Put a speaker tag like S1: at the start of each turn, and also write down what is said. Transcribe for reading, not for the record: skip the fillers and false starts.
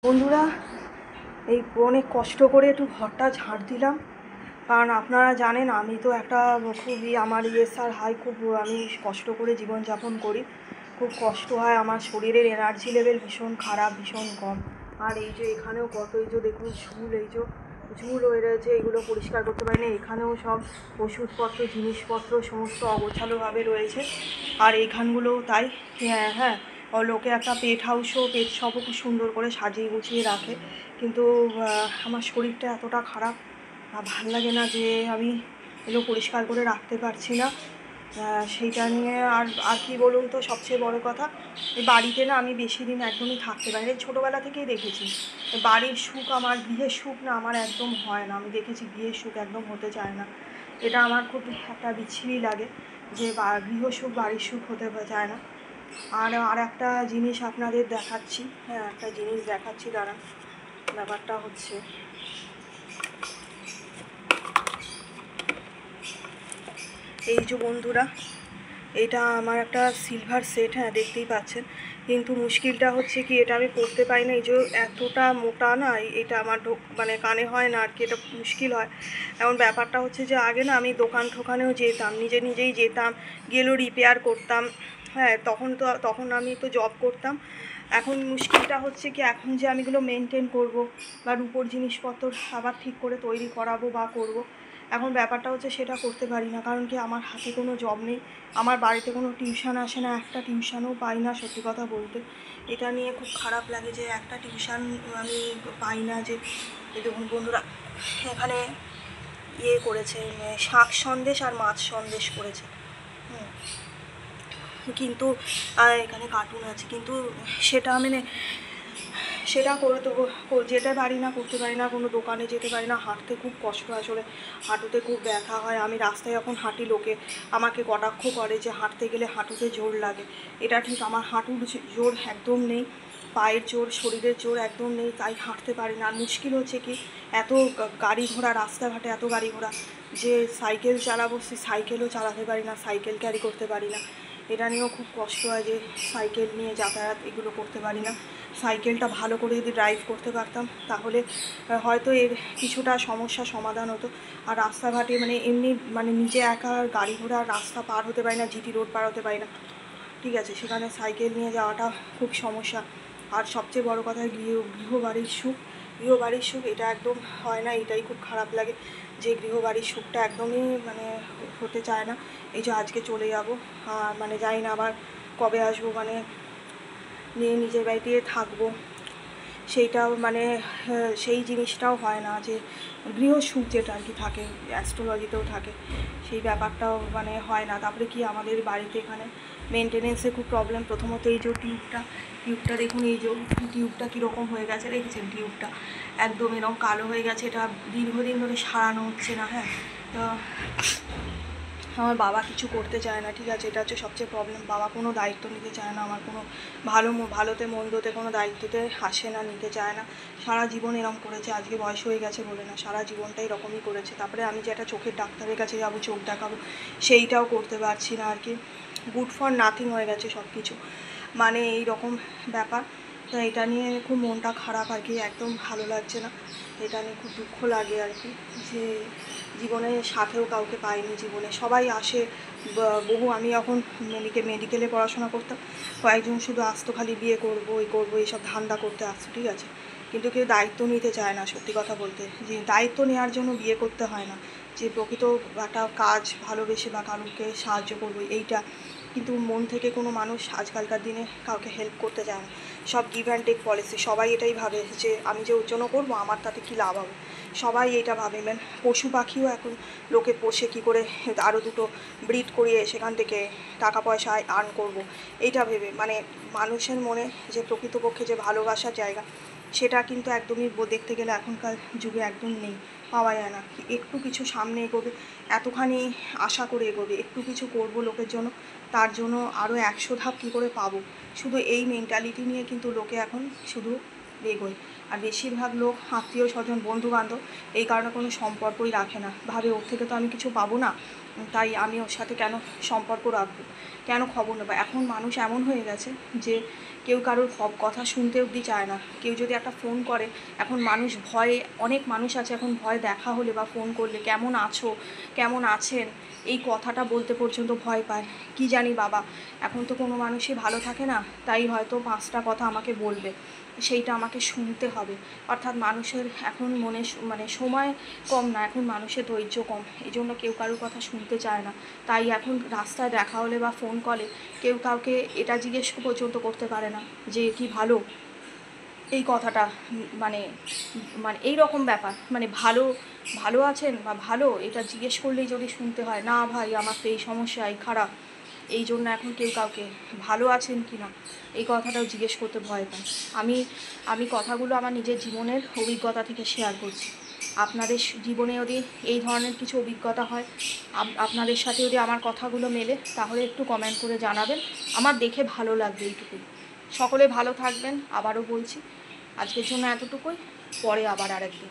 S1: বন্ধুরা, এই অনেক কষ্ট করে একটু ঘরটা ঝাড় দিলাম, কারণ আপনারা জানেন আমি তো একটা খুবই আমার ইএসআর হাই, খুব আমি কষ্ট করে জীবনযাপন করি, খুব কষ্ট হয়, আমার শরীরের এনার্জি লেভেল ভীষণ খারাপ, ভীষণ কম। আর এই যে এখানেও কত, এই যে দেখুন ঝুল, এই যে ঝুল হয়ে রয়েছে, এগুলো পরিষ্কার করতে পারি না। এখানেও সব ওষুধপত্র জিনিসপত্র সমস্ত অগোছালোভাবে রয়েছে, আর এইখানগুলোও তাই। হ্যাঁ হ্যাঁ, লোকে একটা পেট হাউসও, পেট শপও খুব সুন্দর করে সাজিয়ে গুছিয়ে রাখে, কিন্তু আমার শরীরটা এতটা খারাপ, ভাল লাগে না যে আমি এগুলো পরিষ্কার করে রাখতে পারছি না। সেইটা নিয়ে আর আর কি বলুন তো, সবচেয়ে বড় কথা, এই বাড়িতে না আমি বেশি দিন একদমই থাকতে পারি না। ছোটোবেলা থেকেই দেখেছি বাড়ির সুখ, আমার গৃহের সুখ না আমার একদম হয় না। আমি দেখেছি গৃহের সুখ একদম হতে চায় না। এটা আমার খুব একটা বিচ্ছিরি লাগে যে গৃহ সুখ বাড়ির সুখ হতে চায় না। আর একটা জিনিস আপনাদের দেখাচ্ছি, হ্যাঁ একটা জিনিস দেখাচ্ছি, দাঁড়ান। ব্যাপারটা হচ্ছে এই যে বন্ধুরা, এটা আমার একটা সিলভার সেট, হ্যাঁ দেখতেই পাচ্ছেন, কিন্তু মুশকিলটা হচ্ছে কি, এটা আমি পরতে পারি না। এই যে এতটা মোটা না, এটা আমার মানে কানে হয় না আর কি, এটা মুশকিল হয়। এখন ব্যাপারটা হচ্ছে যে আগে না আমি দোকান ঠোকানেও যেতাম, নিজেই যেতাম, গেলেও রিপেয়ার করতাম, হ্যাঁ তখন আমি তো জব করতাম। এখন মুশকিলটা হচ্ছে কি, এখন যে আমি এগুলো মেনটেন করবো বা রুপোর জিনিসপত্র আবার ঠিক করে তৈরি করাবো বা করব, এখন ব্যাপারটা হচ্ছে সেটা করতে পারি না। কারণ কি, আমার হাতে কোনো জব নেই, আমার বাড়িতে কোনো টিউশন আসে না, একটা টিউশনও পাই না সত্যি কথা বলতে। এটা নিয়ে খুব খারাপ লাগে যে একটা টিউশন আমি পাই না। যে দেখুন বন্ধুরা, এখানে করেছে, শাক সন্দেশ আর মাছ সন্দেশ করেছে, কিন্তু এখানে কার্টুন আছে, কিন্তু সেটা মানে সেটা করে তো যেতে পারি না, করতে পারি না, কোনো দোকানে যেতে পারি না, হাঁটতে খুব কষ্ট, আসলে হাঁটুতে খুব ব্যথা হয়। আমি রাস্তায় যখন হাঁটি, লোকে আমাকে কটাক্ষ করে যে হাঁটতে গেলে হাঁটুতে জোর লাগে। এটা ঠিক, আমার হাঁটুর জোর একদম নেই, পায়ের জোর, শরীরের জোর একদম নেই, তাই হাঁটতে পারি না। আর মুশকিল হচ্ছে কি, এত গাড়ি ঘোড়া, রাস্তাঘাটে এত গাড়ি ঘোড়া, যে সাইকেল চালাবো, সে সাইকেলও চালাতে পারি না, সাইকেল ক্যারি করতে পারি না। এটা নিয়েও খুব কষ্ট হয় যে সাইকেল নিয়ে যাতায়াত এগুলো করতে পারি না। সাইকেলটা ভালো করে যদি ড্রাইভ করতে পারতাম, তাহলে হয়তো এর কিছুটা সমস্যা সমাধান হতো। আর রাস্তাঘাটে মানে এমনি মানে নিজে একা গাড়ি ঘোড়া রাস্তা পার হতে পারি না, জিটি রোড পার হতে পারি না, ঠিক আছে, সেখানে সাইকেল নিয়ে যাওয়াটা খুব সমস্যা। আর সবচেয়ে বড় কথা, গৃহবাড়ির সুখ এটা একদম হয় না, এটাই খুব খারাপ লাগে যে গৃহবাড়ির সুখটা একদমই মানে হতে চায় না। এই যে আজকে চলে যাব, মানে জানি না আবার কবে আসবো, মানে নিজের বাড়িতে থাকবো, সেইটাও মানে সেই জিনিসটাও হয় না, যে গৃহসুখ যেটা আর কি থাকে, অ্যাস্ট্রোলজিতেও থাকে, সেই ব্যাপারটাও মানে হয় না। তারপরে কি, আমাদের বাড়িতে এখানে মেনটেনেন্সে খুব প্রবলেম। প্রথমত এই যে টিউবটা দেখুন, এই যে টিউবটা কীরকম হয়ে গেছে, দেখেছেন টিউবটা একদম এরকম কালো হয়ে গেছে, এটা দীর্ঘদিন ধরে সারানো হচ্ছে না। হ্যাঁ, তো আমার বাবা কিছু করতে চায় না, ঠিক আছে, এটা হচ্ছে সবচেয়ে প্রবলেম। বাবা কোনো দায়িত্ব নিতে চায় না, আমার কোনো ভালোতে মন্দতে কোনো দায়িত্বতে আসে না, নিতে চায় না। সারা জীবন এরকম করেছে, আজকে বয়স হয়ে গেছে বলে না, সারা জীবনটা এরকমই করেছে। তারপরে আমি যে একটা চোখের ডাক্তারের কাছে যাবো, চোখ দেখাবো, সেইটাও করতে পারছি না আর কি। গুড ফর নাথিং হয়ে গেছে সব কিছু, মানে এই রকম ব্যাপার। তো এটা নিয়ে খুব মনটা খারাপ আর কি, একদম ভালো লাগছে না। এটা নিয়ে খুব দুঃখ লাগে আর কি, যে জীবনে সাথেও কাউকে পাইনি। জীবনে সবাই আসে, বহু আমি যখন মেডিকেলে পড়াশোনা করতাম, কয়েকজন শুধু আসতো, খালি বিয়ে করবো, এই করবো, এইসব ধান্দা করতে আসতো, ঠিক আছে, কিন্তু কেউ দায়িত্ব নিতে চায় না সত্যি কথা বলতে। যে দায়িত্ব নেওয়ার জন্য বিয়ে করতে হয় না, যে প্রকৃত একটা কাজ ভালোবেসে বা কারুকে সাহায্য করবো এইটা, কিন্তু মন থেকে কোনো মানুষ আজকালকার দিনে কাউকে হেল্প করতে চায় না। সব গিভ অ্যান্ড টেক পলিসি, সবাই এটাই ভাবে যে আমি যে ওর জন্য করবো, আমার তাতে কী লাভ হবে, সবাই এটা ভাবে। পশু পাখিও এখন লোকে পোষে কী করে আরও দুটো ব্রিড করিয়ে সেখান থেকে টাকা পয়সা আর্ন করব, এইটা ভেবে। মানে মানুষের মনে যে প্রকৃতপক্ষে যে ভালোবাসার জায়গা, সেটা কিন্তু একদমই দেখতে গেলে এখনকার যুগে একদম নেই, পাওয়া যায় না। একটু কিছু সামনে এগোবে, এতখানি আশা করে এগোবে, একটু কিছু করব লোকের জন্য, তার জন্য আরও 100 ধাপ কী করে পাবো, শুধু এই মেন্টালিটি নিয়ে কিন্তু লোকে এখন শুধু এগোয়। আর বেশিরভাগ লোক, আত্মীয় স্বজন, বন্ধুবান্ধব, এই কারণে কোনো সম্পর্কই রাখে না, ভাবে ওর থেকে তো আমি কিছু পাবো না, তাই আমি ওর সাথে কেন সম্পর্ক রাখবো, কেন খবর নেবো। এখন মানুষ এমন হয়ে গেছে যে কেউ কারোর কথা শুনতে অবধি চায় না। কেউ যদি একটা ফোন করে, এখন মানুষ ভয়ে, অনেক মানুষ আছে এখন ভয় দেখা হলে বা ফোন করলে কেমন আছো, কেমন আছেন, এই কথাটা বলতে পর্যন্ত ভয় পায়। কি জানি বাবা, এখন তো কোনো মানুষই ভালো থাকে না, তাই হয়তো 5টা কথা আমাকে বলবে, সেইটা আমাকে শুনতে হবে। অর্থাৎ মানুষের এখন মানে সময় কম না, এখন মানুষের ধৈর্য কম, এই জন্য কেউ কারোর কথা শুনতে চায় না। তাই এখন রাস্তায় দেখা হলে বা ফোন কলে কেউ কাউকে এটা জিজ্ঞেস পর্যন্ত করতে পারে না যে কি ভালো, এই কথাটা মানে মানে এই রকম ব্যাপার, মানে ভালো ভালো আছেন বা ভালো, এটা জিজ্ঞেস করলেই যদি শুনতে হয়, না ভাই আমার তো এই সমস্যা, এই খারাপ, এই জন্য এখন কেউ কাউকে ভালো আছেন কি না এই কথাটাও জিজ্ঞেস করতে ভয় পায়। আমি আমি কথাগুলো আমার নিজের জীবনের অভিজ্ঞতা থেকে শেয়ার করছি। আপনাদের জীবনে যদি এই ধরনের কিছু অভিজ্ঞতা হয়, আপনাদের সাথে যদি আমার কথাগুলো মেলে, তাহলে একটু কমেন্ট করে জানাবেন, আমার দেখে ভালো লাগবে এইটুকুই। সকলে ভালো থাকবেন, আবারও বলছি। আজকের জন্য এতটুকুই, পরে আবার আরেকদিন।